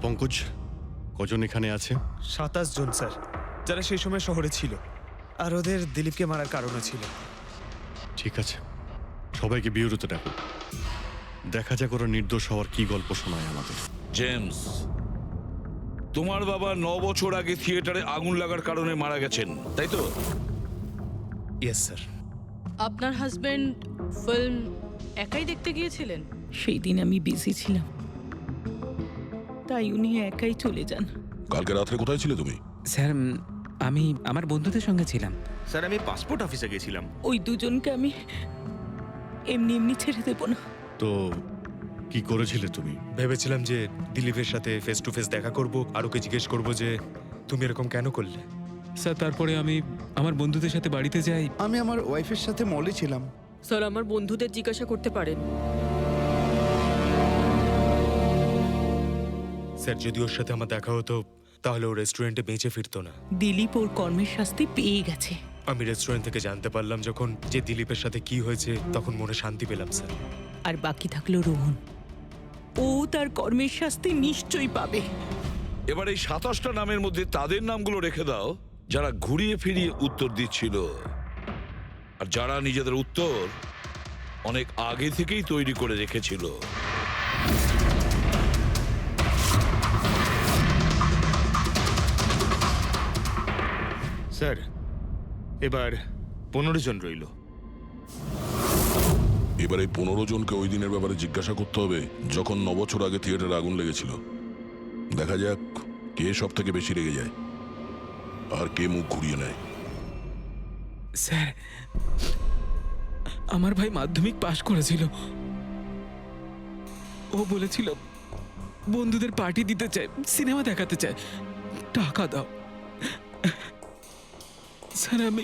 পঙ্কজ, কজন এখানে আছে? 27 জন স্যার, যারা সেই সময় শহরে ছিল, আর ওদের দিলীপকে মারার কারণও ছিল। ঠিক আছে, সবাইকে বিউরোতে ডাকো। দেখা যাক ওরা নির্দোষ হওয়ার কি গল্প শোনায় আমাদের। জেমস, তোমার বাবা 9 বছর আগে থিয়েটারে আগুন লাগার কারণে মারা গেছেন, তাই তো? Yes sir. আপনার হাজবেন্ড ফিল্ম একাই দেখতে গিয়েছিলেন? সেই দিন আমি বিজি ছিলাম, তাই উনি একাই চলে যান। কালকে রাত্রে কোথায় ছিলে তুমি? স্যার, আমি আমার বন্ধুদের সঙ্গে ছিলাম। স্যার, আমি পাসপোর্ট অফিসে গেছিলাম। ওই দুজনকে আমি এমনি এমনি ছেড়ে দেব না। তো কি করেছিলে তুমি? ভেবেছিলাম যে দিলীপের সাথে ফেস টু ফেস দেখা করব, আর ওকে জিজ্ঞেস করব যে তুমি এরকম কেন করলে। স্যার, তারপরে আমি আমার বন্ধুদের সাথে বাড়িতে যাই। আমি আমার ওয়াইফের সাথে মলে ছিলাম। স্যার, আমার বন্ধুদের জিজ্ঞাসা করতে পারেন। স্যার, যদি ওর সাথে আমার দেখা হতো তাহলে ও রেস্টুরেন্টে বেঁচে ফিরতো না। দিলীপ ওর কর্মের শাস্তি পেয়ে গেছে। আমি রেস্টুরেন্ট থেকে জানতে পারলাম যখন যে দিলীপের সাথে কি হয়েছে, তখন মনে শান্তি পেলাম স্যার। আর বাকি থাকলো রোহন, ও তার কর্মের শাস্তি নিশ্চয়ই পাবে। এবার এই 27টা নামের মধ্যে তাদের নামগুলো রেখে দাও যারা ঘুরিয়ে ফিরিয়ে উত্তর দিচ্ছিল, আর যারা নিজেদের উত্তর অনেক আগে থেকেই তৈরি করে রেখেছিল। স্যার, এবার 15 জন রইল। এবার এই 15 জনকে ওই দিনের ব্যাপারে জিজ্ঞাসা করতে হবে যখন 9 বছর আগে থিয়েটারে আগুন লেগেছিল। দেখা যাক কে সব থেকে বেশি রেগে যায় আর কে মুখ ঘুরিয়ে নেয়। স্যার, আমার ভাই মাধ্যমিক পাশ করেছিল। ও বলেছিল বন্ধুদের পার্টি দিতে চায়, সিনেমা দেখাতে চায়, টাকা দাও। স্যার, আমি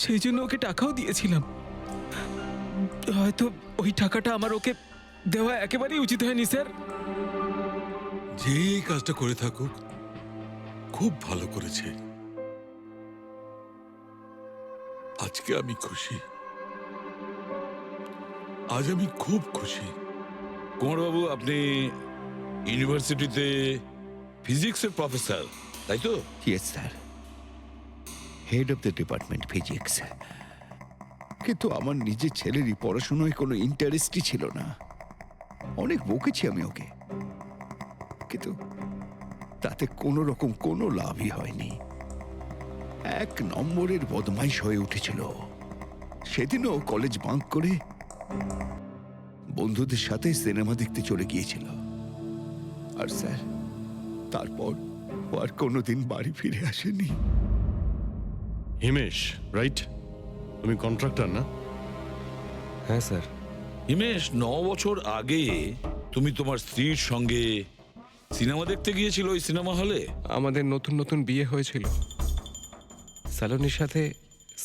সেই জন্য ওকে টাকাও দিয়েছিলাম। হয়তো ওই টাকাটা আমার ওকে দেওয়া একেবারেই উচিত হয়নি স্যার। যে এই কাজটা করে থাকুক, খুব ভালো করেছে। আজকে আমি খুশি, আজ আমি খুব খুশি। কুমারবাবু, আপনি ইউনিভার্সিটিতে ফিজিক্সের প্রফেসর, তাই তো? Yes sir, head of the department physics. কিন্তু আমার নিজের ছেলেরই পড়াশোনায় কোনো ইন্টারেস্টই ছিল না। অনেক বকেছি আমি ওকে, কিন্তু তাতে কোনো রকম কোনো লাভই হয়নি। 1 নম্বরের বদমাইশ হয়ে উঠেছিল। সেদিনও কলেজ বাঙ্ক করে বন্ধুদের সাথে সিনেমা দেখতে চলে গিয়েছিল। আর স্যার, তারপর ও আর কোনোদিন বাড়ি ফিরে আসেনি। হিমেশ, রাইট? তুমি কন্ট্রাক্টর না? হ্যাঁ স্যার। হিমেশ, 9 বছর আগে তুমি তোমার স্ত্রীর সঙ্গে সিনেমা দেখতে গিয়েছিল ওই সিনেমা হলে? আমাদের নতুন নতুন বিয়ে হয়েছিল, সালোনির সাথে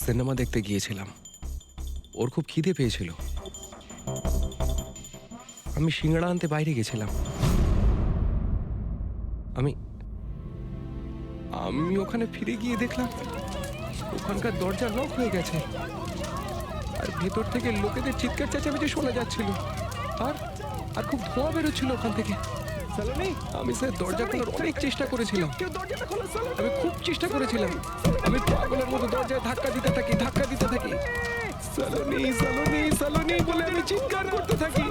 সিনেমা দেখতে গিয়েছিলাম। ওর খুব খিদে পেয়েছিল, আমি সিঙ্গাড়া আনতে বাইরে গেছিলাম। আমি ওখানে ফিরে গিয়ে দেখলাম ওখানকার দরজা লক হয়ে গেছে, আর ভেতর থেকে লোকেদের চিৎকার চেঁচামেচি শোনা যাচ্ছিল, আর আর খুব ধোঁয়া বেরোচ্ছিল ওখান থেকে। আমি স্যার দরজা খোলার অনেক চেষ্টা করেছিলাম, আমি খুব চেষ্টা করেছিলাম। আমি পাগলের মতো দরজায় ধাক্কা দিতে থাকি। সালোনি, সালোনি, সালোনি বলে আমি চিৎকার করতে থাকি,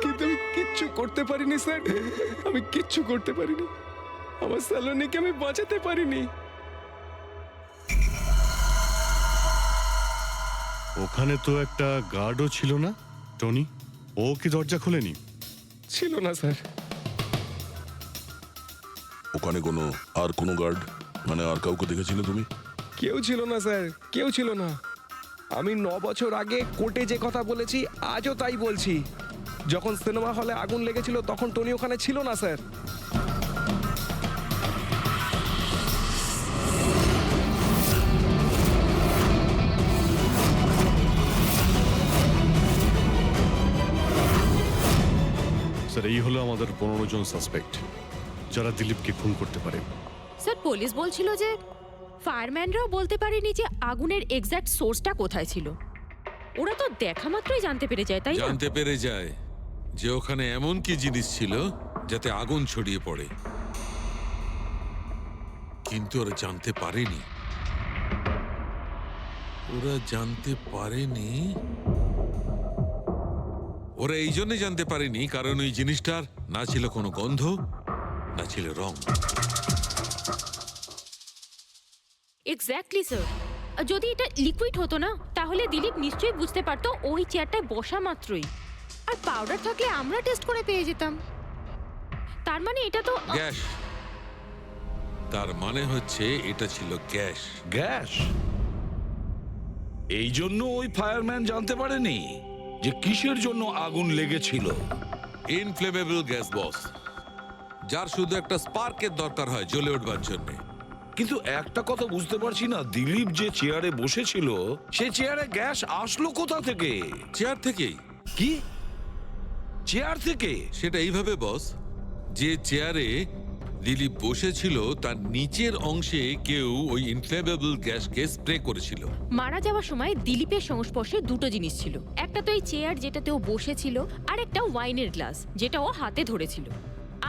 কিন্তু আমি কিচ্ছু করতে পারিনি স্যার। আমি কিচ্ছু করতে পারিনি, আমার সালোনিকে আমি বাঁচাতে পারিনি। ওখানে তো একটা গার্ডও ছিল না, টনি? ও কি দরজা খোলেনি? ছিল না স্যার। ওখানে আর কোনো গার্ড, মানে আর কাউকে দেখেছিলে তুমি? কেউ ছিল না স্যার, কেউ ছিল না। আমি 9 বছর আগে কোর্টে যে কথা বলেছি আজও তাই বলছি। যখন সিনেমা হলে আগুন লেগেছিল তখন টনি ওখানে ছিল না স্যার। স্যার, এই হলো আমাদের 15 জন সাসপেক্ট যারা দিলীপকে খুন করতে পারে। স্যার, পুলিশ বলছিল যে ফায়ারম্যানরাও বলতে পারেনি যে আগুনের এক্স্যাক্ট সোর্সটা কোথায় ছিল। ওরা তো দেখা মাত্রই জানতে পেরে যায়, তাই না? জানতে পেরে যায়, যে ওখানে এমন কি জিনিস ছিল যাতে আগুন ছড়িয়ে পড়ে, কিন্তু ওরা জানতে পারেনি। ওরা এই জন্য জানতে পারেনি কারণ ওই জিনিসটার না ছিল কোনো গন্ধ, না ছিল রং। Exactly sir. যদি এটা লিকুইড হতো না তাহলে দিলীপ নিশ্চয়ই বুঝতে পারতো ওই চেয়ারটায় বসা মাত্রই। আর পাউডার থাকলে আমরা টেস্ট করে পেয়ে যেতাম। তার মানে এটা তো গ্যাস। তার মানে হচ্ছে এটা ছিল গ্যাস। গ্যাস। এই জন্য ওই ফায়ারম্যান জানতে পারেনি যে কিসের জন্য আগুন লেগেছিল। ইনফ্লেমেবল গ্যাস বস, যার শুধু একটা স্পার্কের দরকার হয় জ্বলে উঠবার জন্য। কিন্তু একটা কথা বুঝতে পারছি না, দিলীপ যে চেয়ারে বসেছিল সে চেয়ারে গ্যাস আসলো কোথা থেকে? চেয়ার থেকেই। কি চেয়ার থেকে? সেটা এইভাবে বস, যে চেয়ারে দিলীপ বসেছিল তার নিচের অংশে কেউ ওই ইনফ্লেমেবল গ্যাসকে স্প্রে করেছিল। মারা যাওয়ার সময় দিলীপের সংস্পর্শে দুটো জিনিস ছিল। একটা তো এই চেয়ার যেটাতে ও বসেছিল, আর একটা ওয়াইনের গ্লাস যেটা ও হাতে ধরেছিল।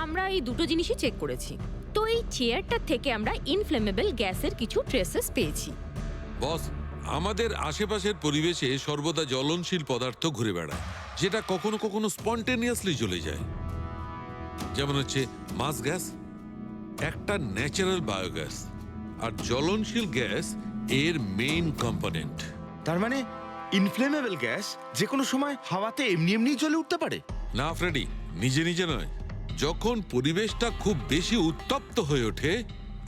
আমরা এই দুটো জিনিসই চেক করেছি। তো এই চেয়ারটার থেকে আমরা ইনফ্লেমেবল গ্যাসের কিছু ট্রেসেস পেয়েছি। বস, আমাদের আশেপাশের পরিবেশে সর্বদা জ্বলনশীল পদার্থ ঘুরে বেড়ায়, যেটা কখনো কখনো স্পন্টেনিয়াসলি জ্বলে যায়। যেমন হচ্ছে মাস গ্যাস, একটা ন্যাচারাল বায়োগ্যাস, আর জ্বলনশীল গ্যাস এর মেইন কম্পোনেন্ট। তার মানে ইনফ্লেমেবল গ্যাস যে কোনো সময় হাওয়াতে এমনি এমনি জ্বলে উঠতে পারে? না ফ্রেডি, নিজে নিজে নয়। যখন পরিবেশটা খুব বেশি উত্তপ্ত হয়ে ওঠে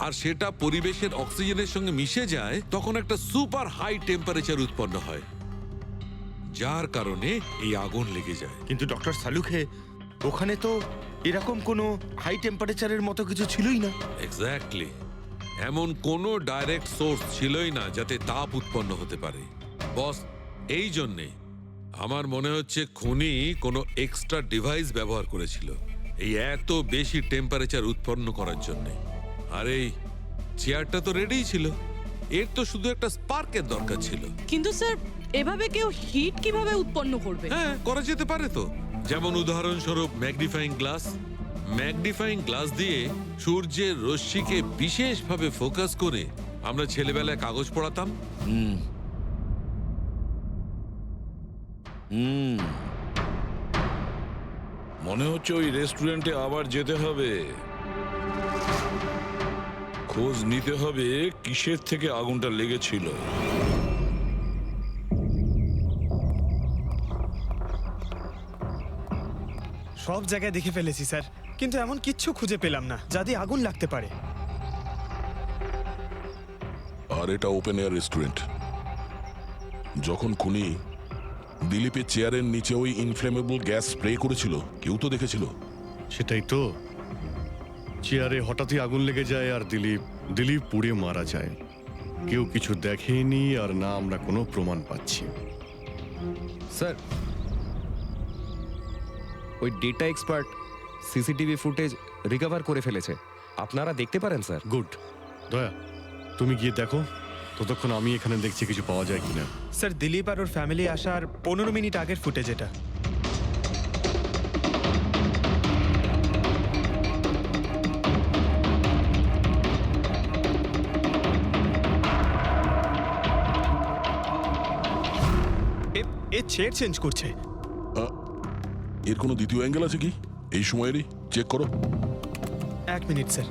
আর সেটা পরিবেশের অক্সিজেনের সঙ্গে মিশে যায়, তখন একটা সুপার হাই টেম্পারেচার উৎপন্ন হয়, যার কারণে এই আগুন লেগে যায়। কিন্তু ডক্টর সালুখে, ওখানে তো এরকম কোনো হাই টেম্পারেচারের মতো কিছু ছিলই না। এক্স্যাক্টলি, এমন কোনো ডাইরেক্ট সোর্স ছিলই না যাতে তাপ উৎপন্ন হতে পারে। বস, এই জন্যে আমার মনে হচ্ছে খুনি কোনো এক্সট্রা ডিভাইস ব্যবহার করেছিল এই এত বেশি টেম্পারেচার উৎপন্ন করার জন্য। আর এই চেয়ারটা তো রেডিই ছিল, এর তো শুধু একটা স্পার্কের দরকার ছিল। কিন্তু স্যার, এভাবে কেউ হিট কিভাবে উৎপন্ন করবে? হ্যাঁ, করা যেতে পারে তো। যেমন উদাহরণস্বরূপ ম্যাগনিফাইং গ্লাস। ম্যাগনিফাইং গ্লাস দিয়ে সূর্যের রশ্মিকে বিশেষভাবে ফোকাস করে আমরা ছেলেবেলায় কাগজ পড়াতাম। মনে হচ্ছে ওই রেস্টুরেন্টে আবার যেতে হবে, খোঁজ নিতে হবে কিসের থেকে আগুনটা লেগেছিল। সব জায়গায় দেখে ফেলেছি স্যার, কিন্তু এমন কিচ্ছু খুঁজে পেলাম না যা দিয়ে আগুন লাগতে পারে। আর এটা ওপেন এয়ার রেস্টুরেন্ট। যখন খুনি দিলীপের চেয়ারের নিচে ওই ইনফ্লেমেবল গ্যাস স্প্রে করেছিল, কেউ তো দেখেছিল। সেটাই তো, চেয়ারে হঠাৎই আগুন লেগে যায় আর দিলীপ পুড়ে মারা যায়। কেউ কিছু দেখেনি, আর না আমরা কোনো প্রমাণ পাচ্ছি। স্যার, ওই data expert CCTV footage recover করে ফেলেছে, আপনারা দেখতে পারেন স্যার। গুড। দয়া, তুমি গিয়ে দেখো, ততক্ষণ আমি এখানে দেখছি কিছু পাওয়া যায় কিনা। স্যার, দিলীপ আর ওর ফ্যামিলি আসার 15 মিনিট আগের ফুটেজ এটা। এ চেয়ার চেঞ্জ করছে। এর কোনো দ্বিতীয় অ্যাঙ্গেল আছে কি এই সময়েরই? চেক করো। 1 মিনিট স্যার।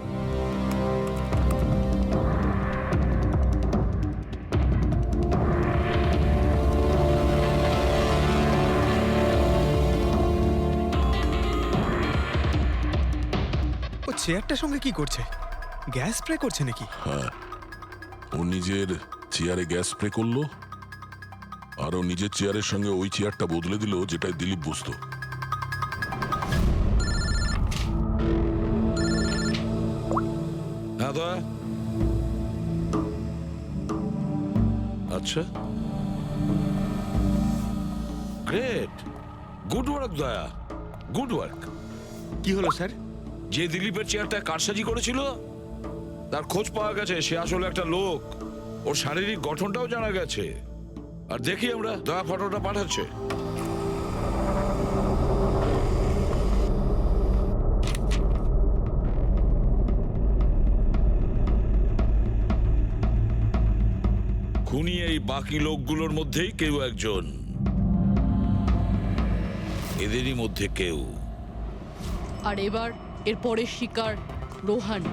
ও চেয়ারটার সঙ্গে কি করছে? গ্যাস স্প্রে করছে নাকি? হ্যাঁ, ও নিজের চেয়ারে গ্যাস স্প্রে করলো, আর ও নিজের চেয়ারের সঙ্গে ওই চেয়ারটা বদলে দিল যেটাই দিলীপ বসতো। হ্যাঁ দয়া। আচ্ছা, গ্রেট, গুড ওয়ার্ক দয়া, গুড ওয়ার্ক। কি হলো স্যার? যে দিলীপের চেয়ারটা কারসাজি করেছিল তার খোঁজ পাওয়া গেছে। সে আসলে একটা লোক, ওর শারীরিক গঠনটাও জানা গেছে। আর দেখি আমরা, দয়া ফটোটা পাঠাচ্ছে। খুনি এই বাকি লোকগুলোর মধ্যেই কেউ একজন, এদেরই মধ্যে কেউ। আর এবার এর পরের শিকার রোহান।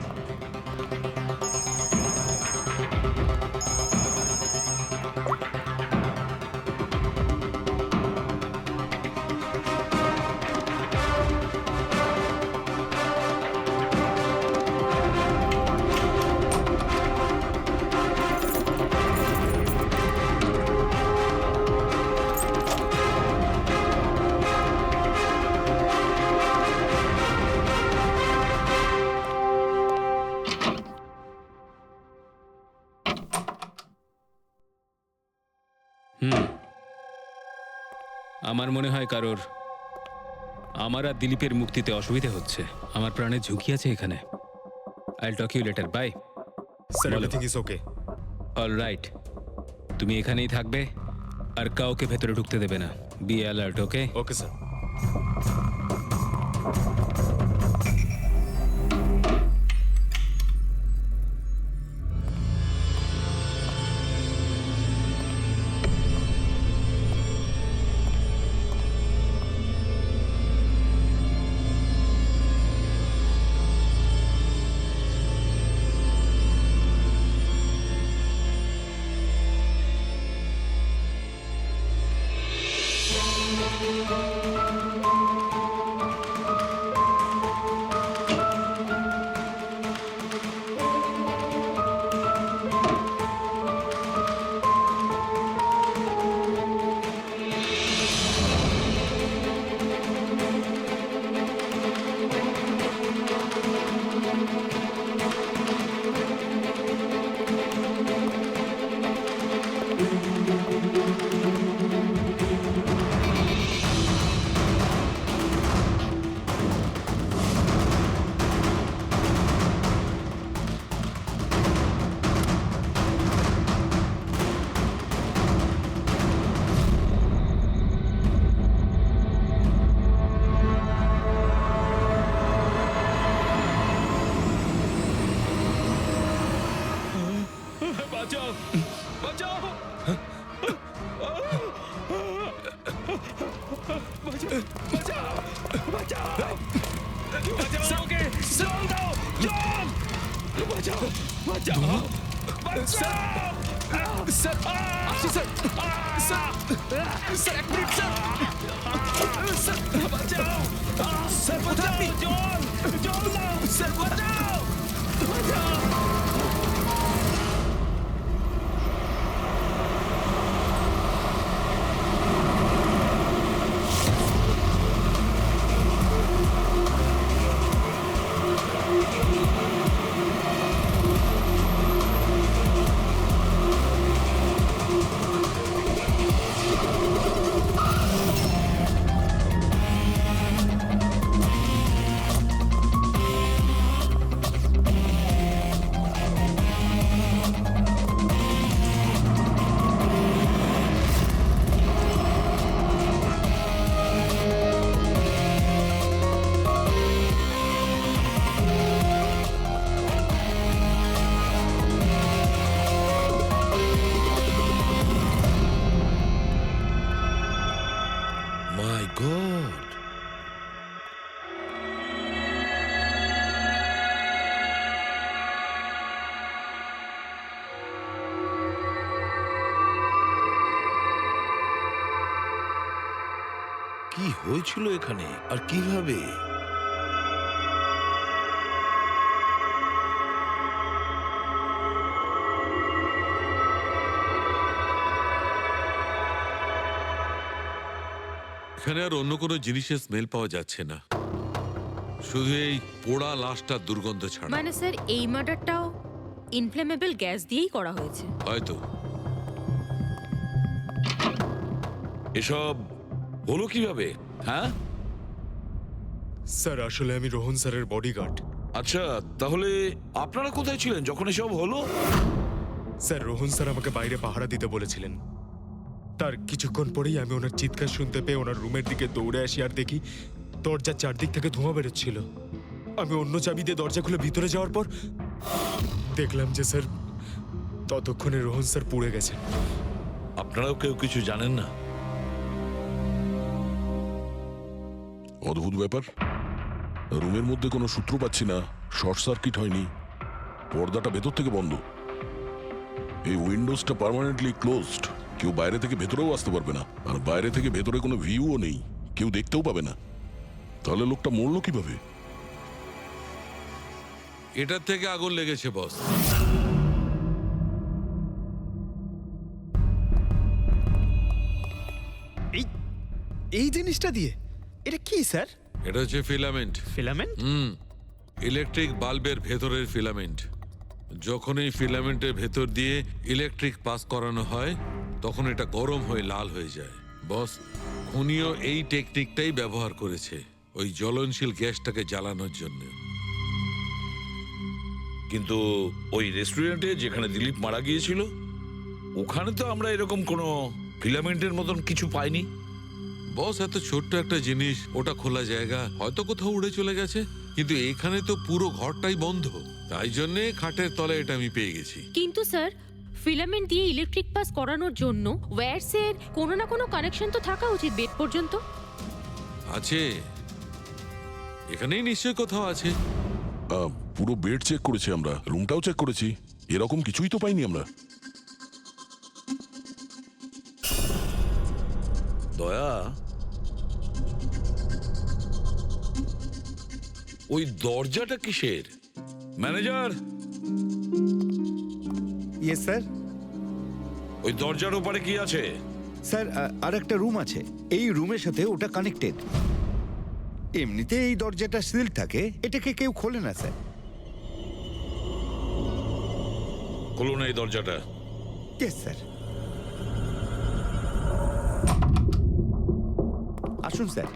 আমার মনে হয় কারোর আমার আর দিলীপের মুক্তিতে অসুবিধা হচ্ছে। আমার প্রাণের ঝুঁকি আছে এখানে। I will talk you later. Bye. Sir, everything is okay. All right, তুমি এখানেই থাকবে আর কাউকে ভেতরে ঢুকতে দেবে না। Be alert. Okay? Okay sir. My god, কি হয়েছিল এখানে আর কিভাবে? এখানে আর অন্য কোনো জিনিসের স্মেল পাওয়া যাচ্ছে না, শুধু এই পোড়া লাশটার দুর্গন্ধ ছাড়া। মানে স্যার, এই মার্ডারটাও ইনফ্লেমেবল গ্যাস দিয়েই করা হয়েছে হয়তো। এসব হলো কিভাবে? হ্যাঁ স্যার, আসলে আমি রোহন স্যারের বডিগার্ড। আচ্ছা, তাহলে আপনারা কোথায় ছিলেন যখন এসব হলো? স্যার, রোহন স্যার আমাকে বাইরে পাহারা দিতে বলেছিলেন। তার কিছুক্ষণ পরেই আমি ওনার চিৎকার শুনতে পেয়ে ওনার রুমের দিকে দৌড়ে আসি আর দেখি দরজার চারদিক থেকে ধোঁয়া বেরোচ্ছিল। আমি অন্য চাবি দিয়ে দরজা খুলে ভিতরে যাওয়ার পর দেখলাম যে স্যার ততক্ষণে রোহন স্যার পুড়ে গেছেন। আপনারাও কেউ কিছু জানেন না? অদ্ভুত ব্যাপার, রুমের মধ্যে কোনো সূত্র পাচ্ছি না, শর্ট সার্কিট হয়নি, পর্দাটা ভেতর থেকে বন্ধ, এই উইন্ডোজটা পার্মানেন্টলি ক্লোজড, কেউ বাইরে থেকে ভেতরেও আসতে পারবে না, আর বাইরে থেকে ভেতরে কোনো ভিউও নেই, কেউ দেখতেও পাবে না। তাহলে লোকটা মরলো কিভাবে? এটার থেকে আগুন লেগেছে বস। এই জিনিসটা দিয়ে এটা কি স্যার? এটা হচ্ছে ফিলামেন্ট। ফিলামেন্ট? ইলেকট্রিক বাল্বের ভেতরের ফিলামেন্ট। যখন এই ফিলামেন্টের ভেতর দিয়ে ইলেকট্রিক পাস করানো হয় তখন এটা গরম হয়ে লাল হয়ে যায়। বস, খুনিও এই টেকনিকটাই ব্যবহার করেছে ওই জ্বলনশীল গ্যাসটাকে জ্বালানোর জন্য। কিন্তু ওই রেস্টুরেন্টে যেখানে দিলীপ মারা গিয়েছিল ওখানে তো আমরা এরকম কোনো ফিলামেন্টের মতন কিছু পাইনি। বস, এত ছোট্ট একটা জিনিস, ওটা খোলা জায়গা, হয়তো কোথাও উড়ে চলে গেছে, কিন্তু এখানে তো পুরো ঘরটাই বন্ধ, তাই জন্য খাটের তলায় এটা আমি পেয়ে গেছি। কিন্তু স্যার, ফিলামেন্ট দিয়ে ইলেকট্রিক পাস করানোর জন্য ওয়্যারসের কোনো না কোনো কানেকশন তো থাকা উচিত বেড পর্যন্ত। আছে, এখানেই নিশ্চয়ই কোথাও আছে। পুরো বেড চেক করেছি আমরা, রুমটাও চেক করেছি, এরকম কিছুই তো পাইনি আমরা। দয়া, ওই দরজাটা কিসের? Manager, yes sir. ওই দরজার ওপারে কি আছে? স্যার, আর একটা রুম আছে, এই রুমের সাথে ওটা কানেক্টেড। এমনিতে এই দরজাটা সিল থাকে, এটাকে কেউ খোলে না স্যার। খুলুন এই দরজাটা। Yes sir. আসুন স্যার।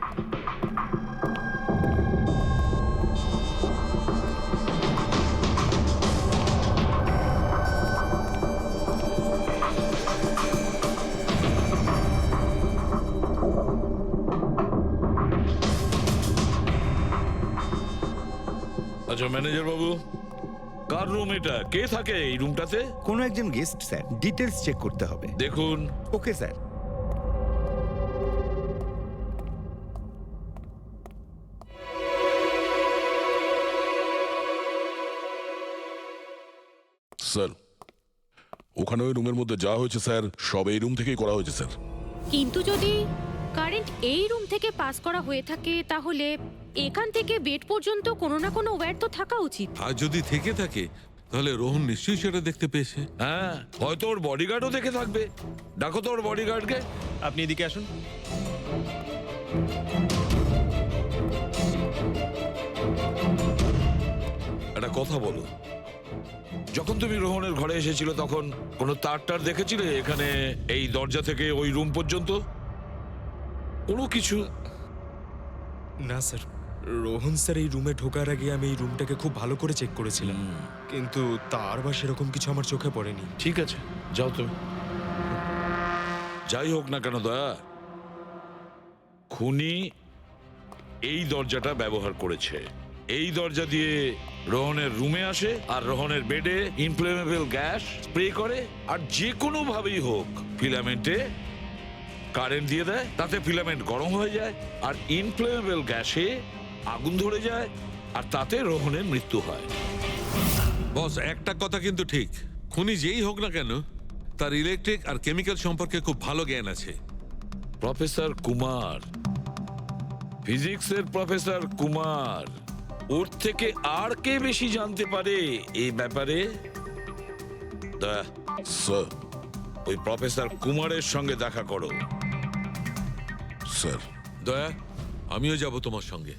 আচ্ছা ম্যানেজার বাবু, কার রুম এটা? কে থাকে এই রুমটাতে? কোনো একজন গেস্ট স্যার, ডিটেলস চেক করতে হবে। দেখুন। Okay sir. স্যার, ওখানে ওই রুমের মধ্যে যা হয়েছে স্যার, সব এই রুম থেকেই করা হয়েছে স্যার। কিন্তু যদি কারেন্ট এই রুম থেকে পাস করা হয়ে থাকে তাহলে এখান থেকে বেড পর্যন্ত কোনো না কোনো ওয়্যার তো থাকা উচিত। আর যদি থেকে থাকে তাহলে রোহন নিশ্চয়ই সেটা দেখতে পেয়েছে। হ্যাঁ, হয়তো ওর বডিগার্ডও দেখে থাকবে। ডাকো তো ওর বডিগার্ডকে। আপনি এদিকে আসুন। একটা কথা বলো, যখন তুমি রোহনের ঘরে এসেছিল তখন কোনো তার টার দেখেছিলে এখানে এই দরজা থেকে ওই রুম পর্যন্ত? কোনো কিছু? না স্যার, রোহন স্যার এই রুমে ঢোকার আগে আমি এই রুমটাকে খুব ভালো করে চেক করেছিলাম, কিন্তু তার বা সেরকম কিছু আমার চোখে পড়েনি। ঠিক আছে, যাও তুমি। যাই হোক না কেন দয়া, খুনি এই দরজাটা ব্যবহার করেছে। এই দরজা দিয়ে রোহনের রুমে আসে আর রোহনের বেডে ইনফ্লেমেবল গ্যাস স্প্রে করে, আর যে কোনো ভাবেই হোক ফিলামেন্টে কারেন্ট দিয়ে দেয়, তাতে ফিলামেন্ট গরম হয়ে যায় আর ইনফ্লেমেবল গ্যাসে আগুন ধরে যায়, আর তাতে রোহনের মৃত্যু হয়। বস, একটা কথা কিন্তু ঠিক, খুনি যেই হোক না কেন তার ইলেকট্রিক আর কেমিক্যাল সম্পর্কে খুব ভালো জ্ঞান আছে। প্রফেসর কুমার, ফিজিক্সের প্রফেসর কুমার, ওর থেকে আর কে বেশি জানতে পারে এই ব্যাপারে? স্যার, ওই প্রফেসর কুমারের সঙ্গে দেখা করো। স্যার। দয়া, আমিও যাব তোমার সঙ্গে।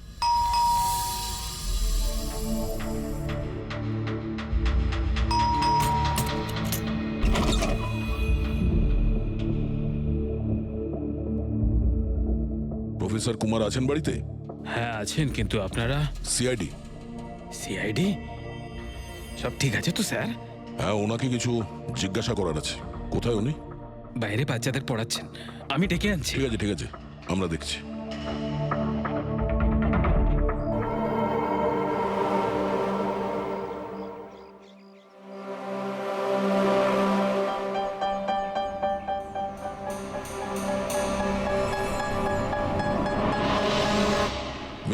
প্রফেসর কুমার আছেন বাড়িতে? হ্যাঁ আছেন, কিন্তু আপনারা? সিআইডি। সিআইডি? সব ঠিক আছে তো স্যার? হ্যাঁ, ওনাকে কিছু জিজ্ঞাসা করার আছে। কোথায় উনি? বাইরে বাচ্চাদের পড়াচ্ছেন, আমি ডেকে আনছি। ঠিক আছে, ঠিক আছে, আমরা দেখছি।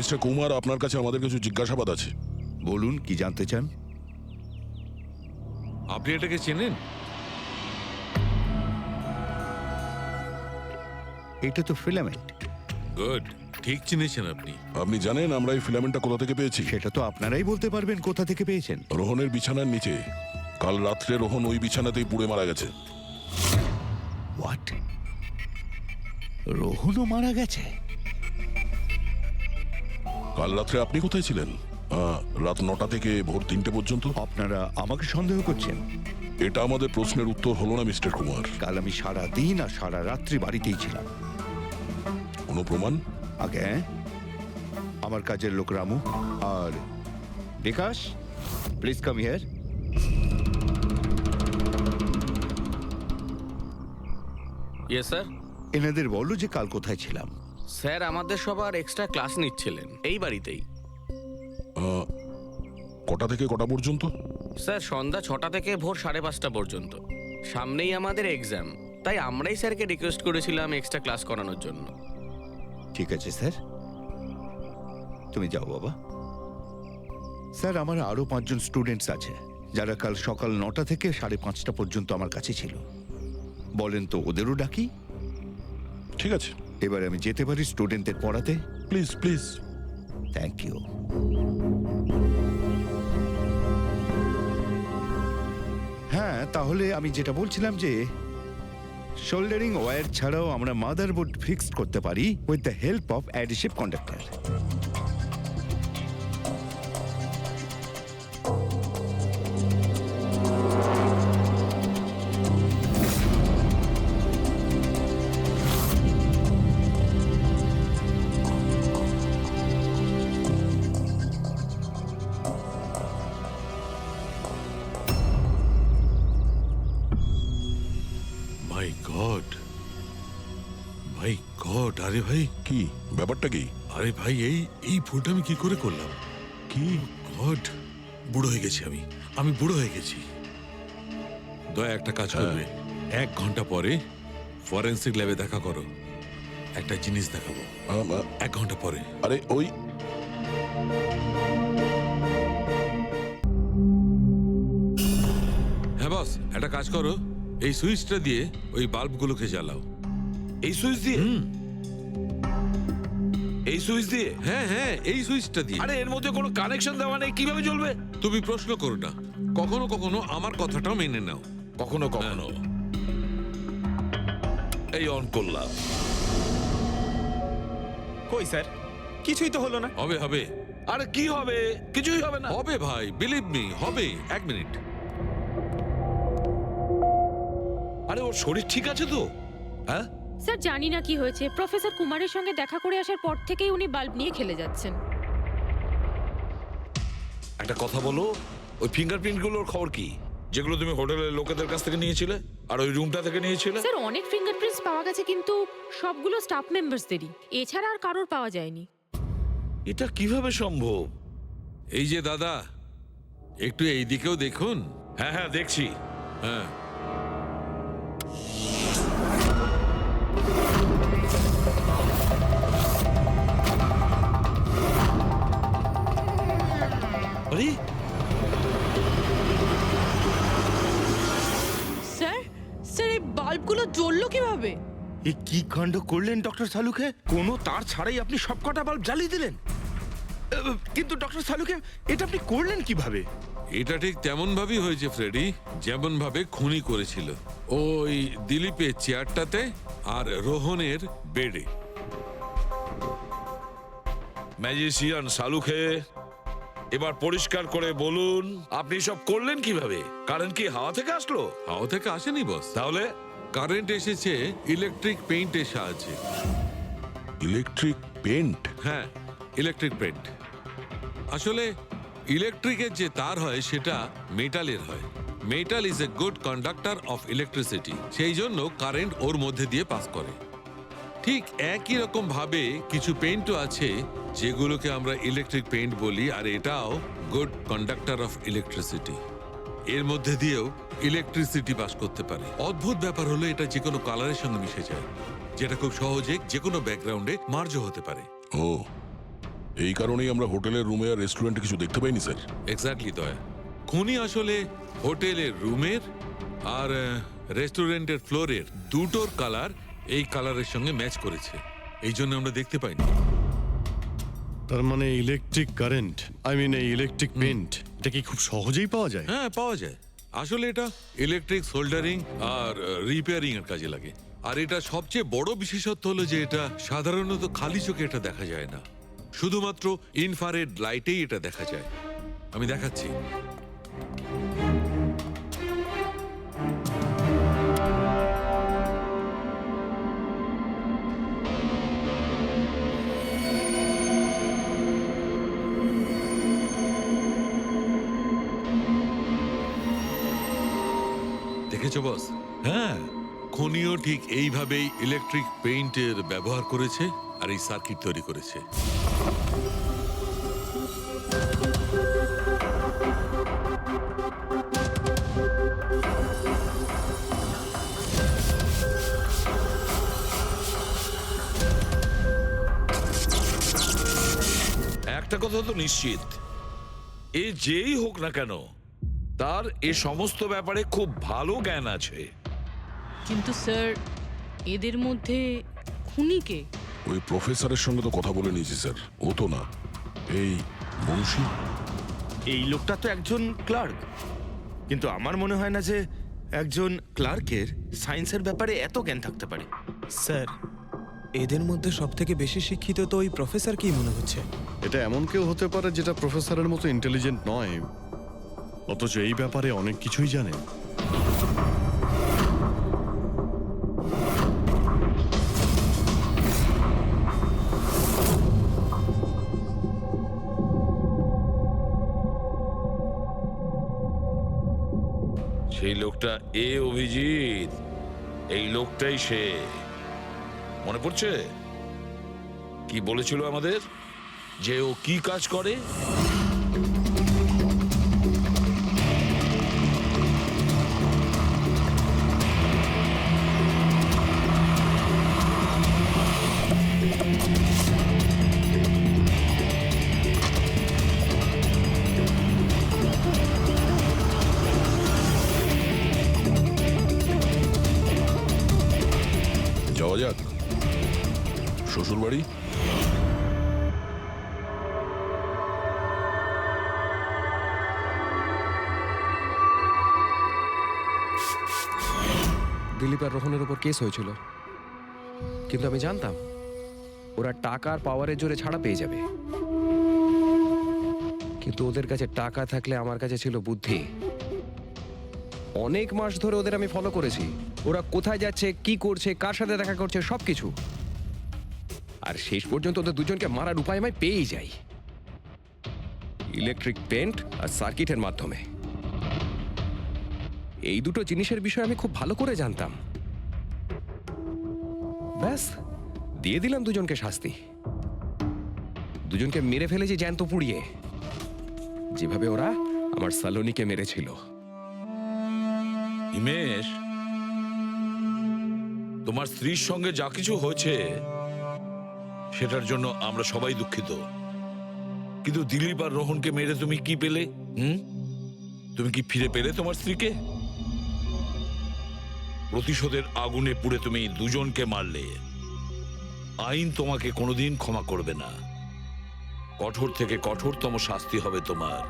মিস্টার কুমার, আপনার কাছে আমাদের কিছু জিজ্ঞাসাবাদ আছে। বলুন, কি জানতে চান? আপনি এটাকে চেনেন? এটা তো ফিলামেন্ট। গুড, ঠিক চিনেছেন আপনি। আপনি জানেন আমরা এই ফিলামেন্টটা কোথা থেকে পেয়েছি? সেটা তো আপনারাই বলতে পারবেন কোথা থেকে পেয়েছেন। রোহনের বিছানার নিচে। কাল রাত্রে রোহন ওই বিছানাতেই পুড়ে মারা গেছে। হোয়াট? রোহনও মারা গেছে? কাল রাত্রে আপনি কোথায় ছিলেন? রাত 9টা থেকে ভোর 3টে পর্যন্ত। আপনারা আমাকে সন্দেহ করছেন? এটা আমাদের প্রশ্নের উত্তর হলো না মিস্টার কুমার। কাল আমি সারা দিন আর সারা রাত্রি বাড়িতেই ছিলাম। কোনো প্রমাণ? আগে আমার কাজের লোক রামু আর Bikash, please come here. Yes sir. এনাদের বলো যে কাল কোথায় ছিলাম। স্যার আমাদের সবার এক্সট্রা ক্লাস নিচ্ছিলেন এই বাড়িতেই। কটা থেকে কটা পর্যন্ত? স্যার সন্ধ্যা 6টা থেকে ভোর 5:30 পর্যন্ত। সামনেই আমাদের এক্সাম, তাই আমরাই স্যারকে রিকোয়েস্ট করেছিলাম এক্সট্রা ক্লাস করানোর জন্য। ঠিক আছে স্যার, তুমি যাও বাবা। স্যার, আমার আরো 5 জন স্টুডেন্টস আছে যারা কাল সকাল 9টা থেকে 5:30 পর্যন্ত আমার কাছে ছিল। বলেন তো ওদেরও ডাকি? ঠিক আছে, এবার আমি যেতে পারি স্টুডেন্টদের পড়াতে? Please please. Thank you. হ্যাঁ, তাহলে আমি যেটা বলছিলাম যে শোল্ডারিং ওয়্যার ছাড়াও আমরা মাদারবোর্ড ফিক্সড করতে পারি with the help of adhesive conductor. My god, my god! আরে ভাই, কি ব্যাপারটা? কি? আরে ভাই, এই ভুলটা আমি কি করে করলাম? কি গড, বুড়ো হয়ে গেছি আমি বুড়ো হয়ে গেছি। দয়া একটা কাজ করবে, 1 ঘন্টা পরে ফরেন্সিক ল্যাবে দেখা করো। একটা জিনিস দেখাবো। 1 ঘন্টা পরে। আরে ওই হ্যাঁ বস, একটা কাজ করো, এই সুইচটা দিয়ে ওই বাল্বগুলোকে জ্বালাও। এই সুইচ দিয়ে? এই সুইচ দিয়ে? হ্যাঁ হ্যাঁ, এই সুইচটা দিয়ে। আরে এর মধ্যে কোনো কানেকশন দেওয়া নেই, কিভাবে জ্বলবে? তুমি প্রশ্ন করো না, কখনো কখনো আমার কথাটাও মেনে নাও। কখনো কখনো। এই অন করলাম। কই স্যার, কিছুই তো হলো না। হবে হবে। আরে কি হবে? কিছুই হবে না। হবে ভাই, বিলিভ মি, হবে। 1 মিনিট। আরে ওর শরীর ঠিক আছে তো? হ্যাঁ স্যার জানি না কি হয়েছে, প্রফেসর কুমারের সঙ্গে দেখা করে আসার পর থেকেই উনি বাল্ব নিয়ে খেলে যাচ্ছেন। একটা কথা বলো, ওই ফিঙ্গারপ্রিন্ট গুলোর খবর কি, যেগুলো তুমি হোটেলের লোকেদের কাছ থেকে নিয়েছিলে আর ওই রুমটা থেকে নিয়েছিলে? স্যার অনেক ফিঙ্গারপ্রিন্টস পাওয়া গেছে, কিন্তু সবগুলো স্টাফ মেম্বারসদেরই, এছাড়া আর কারোর পাওয়া যায়নি। এটা কিভাবে সম্ভব? এই যে দাদা, একটু এই দিকেও দেখুন। হ্যাঁ হ্যাঁ দেখছি। হ্যাঁ, আরে স্যার, স্যার এই বাল্বগুলো জ্বললো কিভাবে? এ কি কাণ্ড করলেন ডক্টর সালুকে? কোনো তার ছাড়াই আপনি সবকটা বাল্ব জ্বালিয়ে দিলেন। কিন্তু ডক্টর সালুকে, এটা আপনি করলেন কিভাবে? এটা ঠিক তেমন ভাবেই হয়েছে ফ্রেডি, যেমন ভাবে খুনি করেছিল। ওই দিলীপের চেয়ারটাতে আর রোহনের বেডে। ম্যাজিশিয়ান সালুখে, এবার পরিষ্কার করে বলুন আপনি সব করলেন কিভাবে? কারেন্ট কি হাওয়া থেকে আসলো? হাওয়া থেকে আসেনি বস, তাহলে কারেন্ট এসেছে ইলেকট্রিক পেইন্টের সাহায্যে। Electric paint? হ্যাঁ, ইলেকট্রিক পেইন্ট। আসলে ইলেকট্রিকের যে তার হয় সেটা মেটালের হয়। Metal is a good conductor of electricity, সেই জন্য কারেন্ট ওর মধ্যে দিয়ে পাস করে। ঠিক একই রকম ভাবে কিছু পেইন্টও আছে যেগুলোকে আমরা ইলেকট্রিক পেইন্ট বলি, আর এটাও গুড কন্ডাক্টর অফ ইলেকট্রিসিটি। এর মধ্যে দিয়েও ইলেকট্রিসিটি পাস করতে পারে। অদ্ভুত ব্যাপার হলো এটা যে কোনো কালারের সঙ্গে মিশে যায়, যেটা খুব সহজে যে কোনো ব্যাকগ্রাউন্ডে মার্জ হতে পারে। ও, এই কারণেই আমরা হোটেলের রুমে আর রেস্টুরেন্টে কিছু দেখতে পাইনি স্যার। এক্স্যাক্টলি দয়া, খুনি আসলে হোটেলের রুমের আর রেস্টুরেন্টের ফ্লোরের দুটোর কালার এই কালারের সঙ্গে ম্যাচ করেছে, এই জন্য আমরা দেখতে পাইনি। তার মানে ইলেকট্রিক কারেন্ট, এই ইলেকট্রিক পেন্ট, এটা কি খুব সহজেই পাওয়া যায়? হ্যাঁ, পাওয়া যায়। আসলে এটা ইলেকট্রিক সোল্ডারিং আর রিপেয়ারিং এর কাজে লাগে। আর এটা সবচেয়ে বড় বিশেষত্ব হলো যে এটা সাধারণত খালি চোখে এটা দেখা যায় না, শুধুমাত্র ইনফ্রারেড লাইটেই এটা দেখা যায়। আমি দেখাচ্ছি। দেখেছো বস? হ্যাঁ, খনিও ঠিক এইভাবেই ইলেকট্রিক পেইন্টের ব্যবহার করেছে আর এই সার্কিট তৈরি করেছে। একটা কথা তো নিশ্চিত, এ যেই হোক না কেন তার এ সমস্ত ব্যাপারে খুব ভালো জ্ঞান আছে। কিন্তু স্যার, এদের মধ্যে খুনি কে? ওই প্রফেসরের সঙ্গে তো কথা বলে নিয়েছি স্যার, ও তো না, এই বংশী। এই লোকটা তো একজন ক্লার্ক, কিন্তু আমার মনে হয় না যে একজন ক্লার্কের সায়েন্সের ব্যাপারে এত জ্ঞান থাকতে পারে। স্যার, এদের মধ্যে সব থেকে বেশি শিক্ষিত তো ওই প্রফেসর কি মনে হচ্ছে? এটা এমন কেউ হতে পারে যেটা প্রফেসরের মতো ইন্টেলিজেন্ট নয়, অথচ এই ব্যাপারে অনেক কিছুই জানে। সেই লোকটা অভিজিৎ, এই লোকটাই সে। মনে পড়ছে কি বলেছিল আমাদের, যে ও কি কাজ করে? যাওয়া যাক শ্বশুর বাড়ি। দিলীপ আর রোহনের উপর কেস হয়েছিল, কিন্তু আমি জানতাম ওরা টাকার পাওয়ারের জোরে ছাড়া পেয়ে যাবে। কিন্তু ওদের কাছে টাকা থাকলে আমার কাছে ছিল বুদ্ধি। অনেক মাস ধরে ওদের আমি ফলো করেছি, ওরা কোথায় যাচ্ছে, কি করছে, কার সাথে দেখা করছে, সবকিছু। আর শেষ পর্যন্ত ওদের দুজনকে মারার উপায় আমি পেয়েই যাই, ইলেকট্রিক পেন্ট আর সার্কিটের মাধ্যমে। এই দুটো জিনিসের বিষয়ে আমি খুব ভালো করে জানতাম। ব্যাস, দিয়ে দিলাম দুজনকে শাস্তি। দুজনকে মেরে ফেলেছি জ্যান্ত পুড়িয়ে, যেভাবে ওরা আমার সালোনিকে মেরেছিল। হিমেশ, তোমার স্ত্রীর সঙ্গে যা কিছু হয়েছে সেটার জন্য আমরা সবাই দুঃখিত, কিন্তু দিলীপ আর রোহনকে মেরে তুমি কি পেলে? তুমি কি ফিরে পেলে তোমার স্ত্রীকে? প্রতিশোধের আগুনে পুড়ে তুমি দুজনকে মারলে, আইন তোমাকে কোনোদিন ক্ষমা করবে না। কঠোর থেকে কঠোরতম শাস্তি হবে তোমার।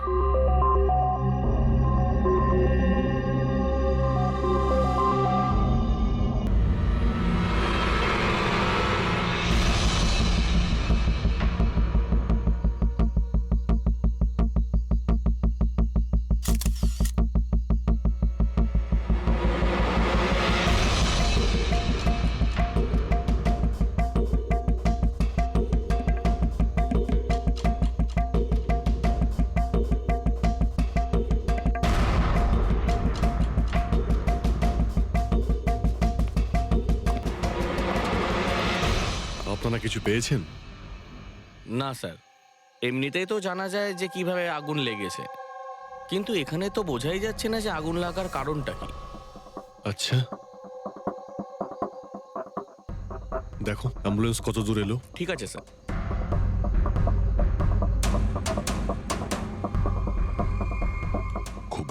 আপনারা কিছু পেয়েছেন? না স্যার, এমনিতেই তো জানা যায় যে কিভাবে আগুন লেগেছে, কিন্তু এখানে তো বোঝাই যাচ্ছে না যে আগুন লাগার কারণটা কি। আচ্ছা, দেখো অ্যাম্বুলেন্স কত দূর এলো। ঠিক আছে স্যার।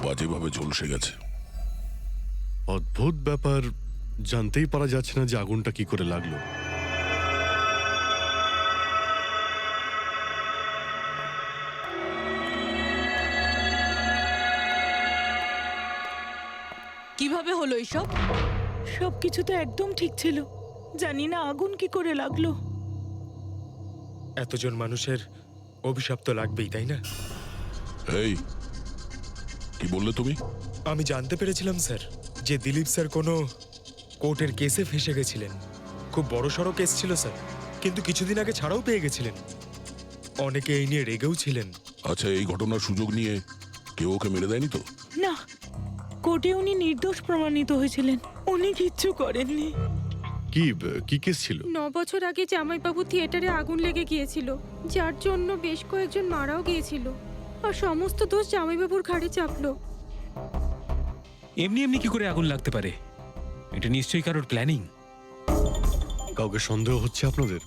বাজেভাবে ঝলসে গেছে। অদ্ভুত ব্যাপার, জানতেই পারা যাচ্ছে না যে আগুনটা কি করে লাগলো। কিভাবে হলো এইসব? সবকিছু তো একদম ঠিক ছিল, জানি না আগুন কি করে লাগলো। এতজন মানুষের অভিশাপ তো লাগবেই, তাই না? এই কি বললে তুমি? আমি জানতে পেরেছিলাম স্যার যে দিলীপ স্যার কোনো কোর্টের কেসে ফেসে গেছিলেন। খুব বড়সড় কেস ছিল স্যার, কিন্তু কিছুদিন আগে ছাড়াও পেয়ে গেছিলেন। অনেকে এই নিয়ে রেগেও ছিলেন। আচ্ছা, এই ঘটনার সুযোগ নিয়ে কেউ ওকে মেরে দেয়নি তো? না, কোর্টে উনি নির্দোষ প্রমাণিত হয়েছিলেন, উনি কিচ্ছু করেননি। কি কেস ছিল? 9 বছর আগে জামাইবাবু থিয়েটারে আগুন লেগে গিয়েছিল, যার জন্য বেশ কয়েকজন মারাও গিয়েছিল, আর সমস্ত দোষ জামাইবাবুর ঘাড়ে চাপলো। এমনি এমনি কি করে আগুন লাগতে পারে? এটা নিশ্চয়ই কারোর প্ল্যানিং। কাউকে সন্দেহ হচ্ছে আপনাদের?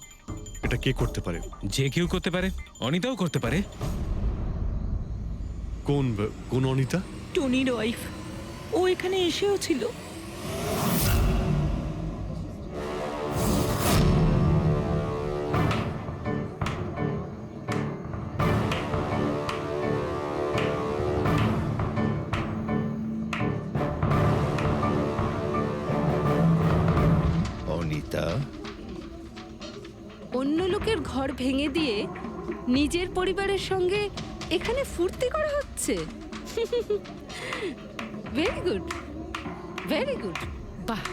এটা কে করতে পারে? যে কেউ করতে পারে, অনিতাও করতে পারে। কোন অনিতা? টনির ওয়াইফ, ও এখানে এসেও ছিল। অনিতা, অন্য লোকের ঘর ভেঙে দিয়ে নিজের পরিবারের সঙ্গে এখানে ফুর্তি করা হচ্ছে। ভেরি গুড, ভেরি গুড, বাহ।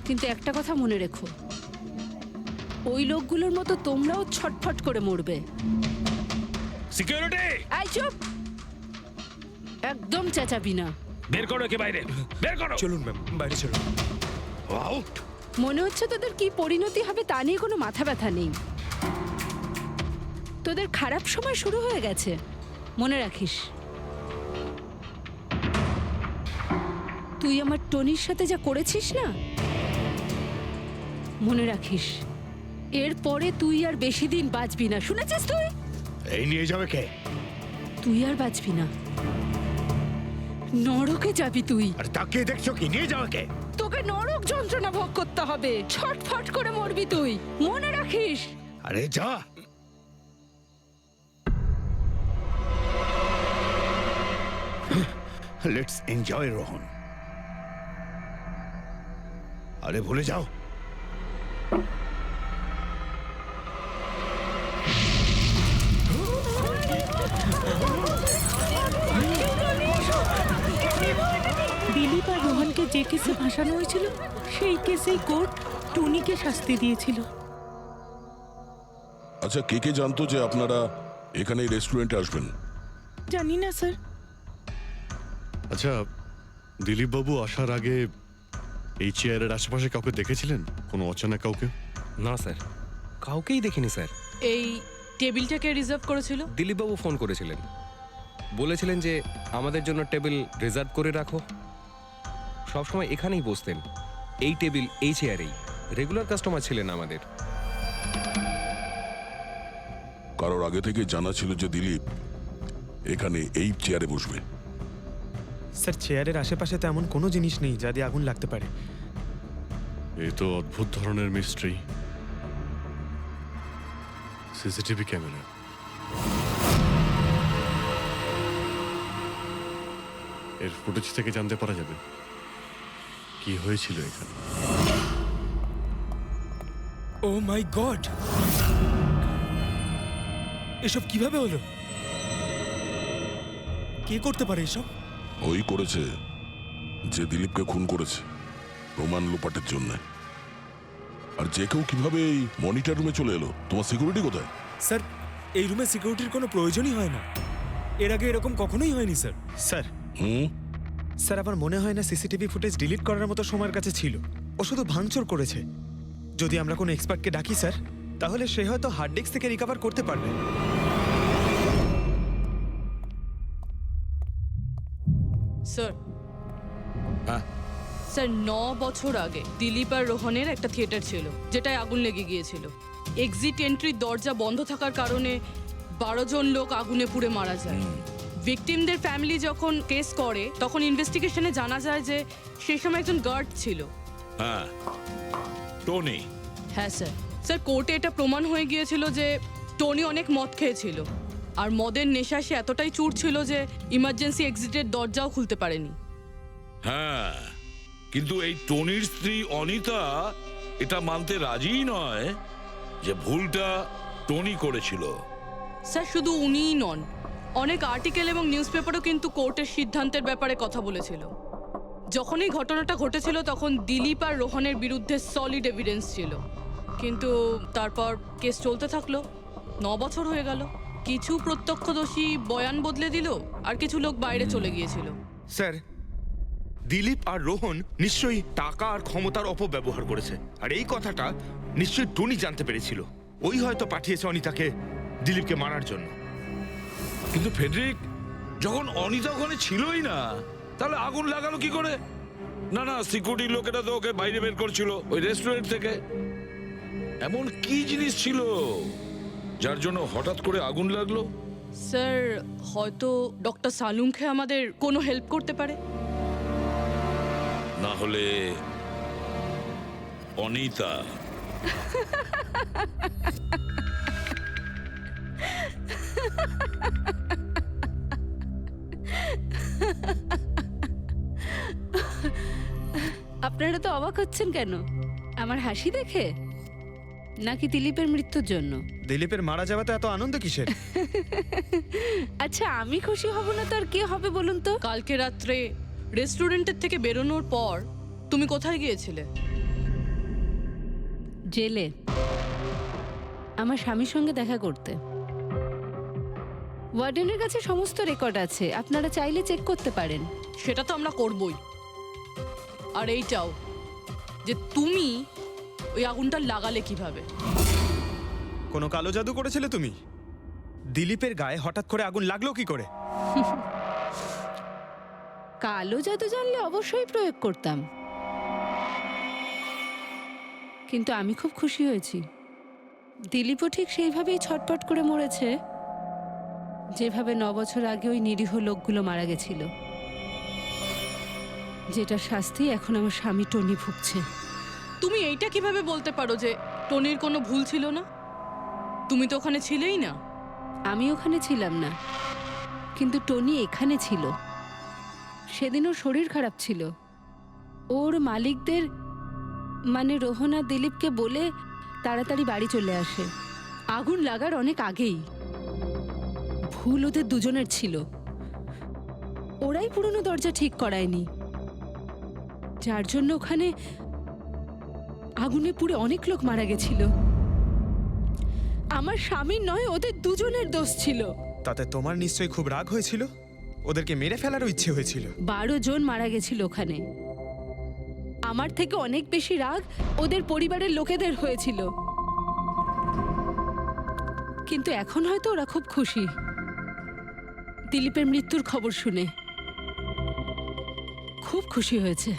কিন্তু একটা কথা মনে রেখো, ওই লোকগুলোর মতো তোমরাও ছটফট করে মরবে। সিকিউরিটি, এই চুপ, একদম চেঁচাবি না। বের করো একে বাইরে, বের করো। চলুন ম্যাম, বাইরে চলুন। মনে হচ্ছে তোদের কি পরিণতি হবে তা নিয়ে কোনো মাথা ব্যথা নেই। তোদের খারাপ সময় শুরু হয়ে গেছে, মনে রাখিস। তুই আমার টনির সাথে যা করেছিস না, মনে রাখিস এরপরে তুই আর বেশি দিন বাঁচবি না, শুনেছিস? তুই এই নিয়ে যাবে কে? তুই আর বাঁচবি না, নরকে যাবি তুই। আর তাকিয়ে দেখছো কি? নিয়ে যাবে কে? তোকে নরক যন্ত্রণা ভোগ করতে হবে, ছটফট করে মরবি তুই, মনে রাখিস। আরে যা। Let's enjoy Rohan. আরে ভুলে যাও। দিলীপ আর রোহনকে যে কেসে ফাঁসানো হয়েছিল, সেই কেসেই কোর্ট টনিকে শাস্তি দিয়েছিল। আচ্ছা, কে কে জানতো যে আপনারা এখানে রেস্টুরেন্টে আসবেন? জানি না স্যার। আচ্ছা, দিলীপ বাবু আসার আগে এই চেয়ারের আশেপাশে কাউকে দেখেছিলেন? কোনো অচেনা কাউকে? না স্যার, কাউকেই দেখিনি স্যার। এই টেবিলটাকে রিজার্ভ করেছিল? দিলীপবাবু ফোন করেছিলেন, বলেছিলেন যে আমাদের জন্য টেবিল রিজার্ভ করে রাখো। সবসময় এখানেই বসতেন, এই টেবিল এই চেয়ারেই। রেগুলার কাস্টমার ছিলেন আমাদের। কারোর আগে থেকে জানা ছিল যে দিলীপ এখানে এই চেয়ারে বসবে? স্যার, চেয়ারের আশেপাশে তেমন কোনো জিনিস নেই যা দিয়ে আগুন লাগতে পারে। এই তো অদ্ভুত ধরনের মিস্ট্রি। সিসিটিভি ক্যামেরা, এর ফুটেজ থেকে জানতে পারা যাবে কি হয়েছিল এখানে। ও মাই গড, এসব কিভাবে হলো? কে করতে পারে এসব? ওই করেছে যে দিলীপকে খুন করেছে প্রমাণ লোপাটের জন্য। আর যে কেউ কিভাবে এই মনিটর রুমে চলে এলো? তোমার সিকিউরিটি কোথায়? স্যার, এই রুমে সিকিউরিটির কোনো প্রয়োজনই হয় না। এর আগে এরকম কখনোই হয়নি স্যার। স্যার, স্যার আমার মনে হয় না সিসিটিভি ফুটেজ ডিলিট করার মতো সময়ের কাছে ছিল। ও শুধু ভাঙচুর করেছে। যদি আমরা কোনো এক্সপার্টকে ডাকি স্যার, তাহলে সে হয়তো হার্ড ডিস্ক থেকে রিকভার করতে পারবে। স্যার, স্যার 9 বছর আগে দিলীপ আর রোহনের একটা থিয়েটার ছিল যেটায় আগুন লেগে গিয়েছিল। এক্সিট এন্ট্রির দরজা বন্ধ থাকার কারণে 12 জন লোক আগুনে পুড়ে মারা যায়। ভিকটিমদের ফ্যামিলি যখন কেস করে তখন ইনভেস্টিগেশনে জানা যায় যে সেই সময় একজন গার্ড ছিল। হ্যাঁ, টনি। হ্যাঁ স্যার। স্যার কোর্টে এটা প্রমাণ হয়ে গিয়েছিল যে টনি অনেক মদ খেয়েছিল, আর মদের নেশা সে এতটাই চুর ছিল যে ইমার্জেন্সি এক্সিটের দরজাও খুলতে পারেনি। হ্যাঁ, কিন্তু এই টনির স্ত্রী অনিতা এটা মানতে রাজিই নয় যে ভুলটা টনি করেছিল। স্যার শুধু উনিই নন, অনেক আর্টিকেল এবং নিউজ পেপারও কিন্তু কোর্টের সিদ্ধান্তের ব্যাপারে কথা বলেছিল। যখন এই ঘটনাটা ঘটেছিল তখন দিলীপ আর রোহনের বিরুদ্ধে সলিড এভিডেন্স ছিল, কিন্তু তারপর কেস চলতে থাকলো। 9 বছর হয়ে গেল। কিছু প্রত্যক্ষদর্শী বয়ান বদলে দিল, আর কিছু লোক বাইরে চলে গিয়েছিল। স্যার, দিলীপ আর রোহন নিশ্চয়ই টাকা আর ক্ষমতার অপব্যবহার করেছে, আর এই কথাটা নিশ্চয়ই টনি জানতে পেরেছিল। ওই হয়তো পাঠিয়েছে অনিতাকে দিলীপকে মারার জন্য। কিন্তু ফেডরিক, যখন অনিতা ওখানে ছিলই না, তাহলে আগুন লাগালো কি করে? না না, সিকিউরিটির লোকেরা তো ওকে বাইরে বের করছিল ওই রেস্টুরেন্ট থেকে। এমন কি জিনিস ছিল যার জন্য হঠাৎ করে আগুন লাগলো? স্যার হয়তো ডক্টর সালুঙ্খে আমাদের কোনো হেল্প করতে পারে। না হলে অনিতা। আপনারা তো অবাক হচ্ছেন কেন? আমার হাসি দেখে নাকি দিলীপের মৃত্যুর জন্য? দিলীপের মারা যাওয়াতে এত আনন্দ কিসের? আচ্ছা, আমি খুশি হব না তো আর কে হবে বলুন তো? কালকে রাত্রে রেস্টুরেন্টের থেকে বেরোনোর পর তুমি কোথায় গিয়েছিলে? জেলে আমার স্বামীর সঙ্গে দেখা করতে। ওয়ার্ডেনের কাছে সমস্ত রেকর্ড আছে, আপনারা চাইলে চেক করতে পারেন। সেটা তো আমরা করবই। আর এইটাও যে তুমি ওই আগুনটা লাগালে কিভাবে? কোনো কালো জাদু করেছিলে তুমি? দিলীপের গায়ে হঠাৎ করে আগুন লাগলো কি করে? কালো জাদু জানলে অবশ্যই প্রয়োগ করতাম, কিন্তু আমি খুব খুশি হয়েছি। দিলীপও ঠিক সেইভাবেই ছটপট করে মরেছে যেভাবে 9 বছর আগে ওই নিরীহ লোকগুলো মারা গেছিল, যেটা শাস্তি এখন আমার স্বামী টনি ভুগছে। তুমি এইটা কিভাবে বলতে পারো যে টনির কোনো ভুল ছিল না? তুমি তো ওখানে ছিলেই না। আমি ওখানে ছিলাম না, কিন্তু টনি এখানে ছিল। সেদিন ওর শরীর খারাপ ছিল। ওর মালিকদের মানে রোহন আর দিলীপকে বলে তাড়াতাড়ি বাড়ি চলে আসে আগুন লাগার অনেক আগেই। ভুল ওদের দুজনের ছিল। ওরাই পুরনো দরজা ঠিক করায়নি, যার জন্য ওখানে আগুনে পুড়ে অনেক লোক মারা গেছিল। আমার স্বামীর নয়, ওদের দুজনের দোষ ছিল। তাতে তোমার নিশ্চয়ই খুব রাগ হয়েছিল, ওদেরকে মেরে ফেলারও ইচ্ছে হয়েছিল। 12 জন মারা গেছিল ওখানে। আমার থেকে অনেক বেশি রাগ ওদের পরিবারের লোকেদের হয়েছিল, কিন্তু এখন হয়তো ওরা খুব খুশি দিলীপের মৃত্যুর খবর শুনে। খুব খুশি হয়েছে।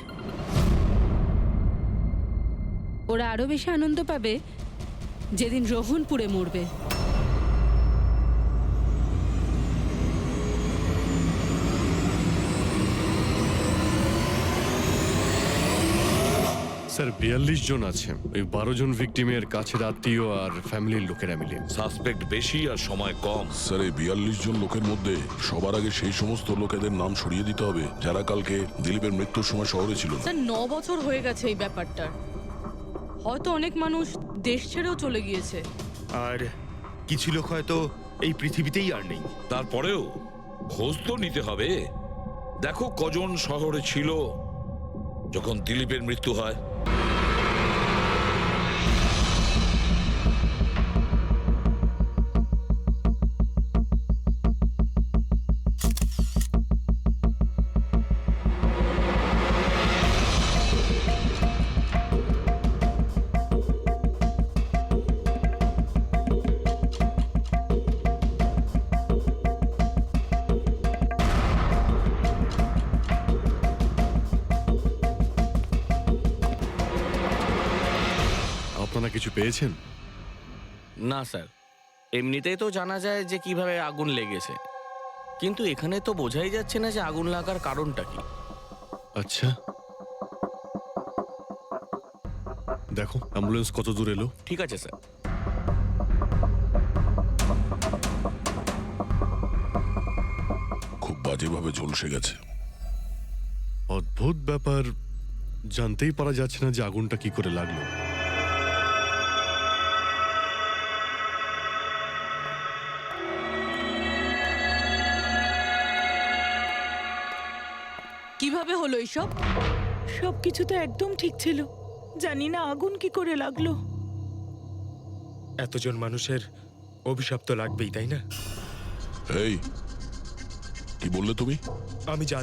ওরা আরো বেশি আনন্দ পাবে যেদিন রোহন পুড়ে মরবে। স্যার 42 জন আছে, ওই 12 জন ভিকটিমের কাছের আত্মীয় আর ফ্যামিলির লোকেরা মিলে। সাসপেক্ট বেশি আর সময় কম। স্যার, এই 42 জন লোকের মধ্যে সবার আগে সেই সমস্ত লোকেদের নাম সরিয়ে দিতে হবে যারা কালকে দিলীপের মৃত্যুর সময় শহরে ছিল না। স্যার 9 বছর হয়ে গেছে এই ব্যাপারটার। হয়তো অনেক মানুষ দেশ ছেড়েও চলে গিয়েছে, আর কিছু লোক হয়তো এই পৃথিবীতেই আর নেই। তারপরেও খোঁজ তো নিতে হবে। দেখো কজন শহরে ছিল যখন দিলীপের মৃত্যু হয়। আপনারা কিছু পেয়েছেন? না স্যার, এমনিতেই তো জানা যায় যে কিভাবে আগুন লেগেছে, কিন্তু এখানে তো বোঝাই যাচ্ছে না যে আগুন লাগার কারণটা কি। আচ্ছা, দেখো অ্যাম্বুলেন্স কত দূর এলো। ঠিক আছে স্যার। খুব বাজেভাবে ঝলসে গেছে। অদ্ভুত ব্যাপার, জানতেই পারা যাচ্ছে না যে আগুনটা কি করে লাগলো। কিভাবে হলো এইসব? সবকিছু তো একদম ঠিক ছিল, জানি না আগুন কি করে লাগলো। এতজন মানুষের অভিশাপ তো লাগবেই, তাই না? এই, কি বললে তুমি? আমি জানি